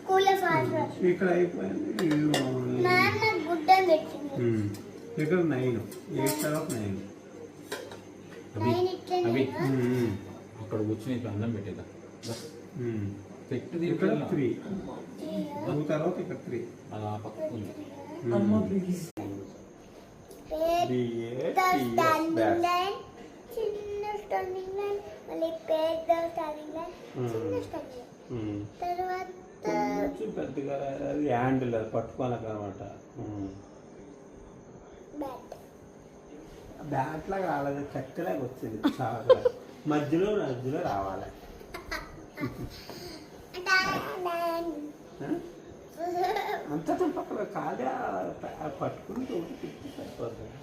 స్కూల్లో ఫాస్ట్ ఇక్కడ అయిపోయింది. నాన్న గుడ్డ పెట్టింది. ఇక్కడ 9 8 తర్వాత 9 అవి అక్కడ కూర్చుని ఇక్కడ అన్నం పెట్టేదా పెట్టు ఇక్కడ 3 తర్వాత ఇక్కడ 3 అలా పక్కన చిన్న స్టాండింగ్ లైన్ మళ్ళీ పెద్ద స్టాండింగ్ లైన్ చిన్న స్టాండింగ్ లైన్ తర్వాత పెద్దగా అది హ్యాండిల్ అది పట్టుకోనక అనమాట. బ్యాట్ లాగా రాలేదు, చక్కలాగా వచ్చింది. చాలా మధ్యలో రావాలి. అంత పక్కన కాదే పట్టుకుని తిప్పి సరిపోతుంది.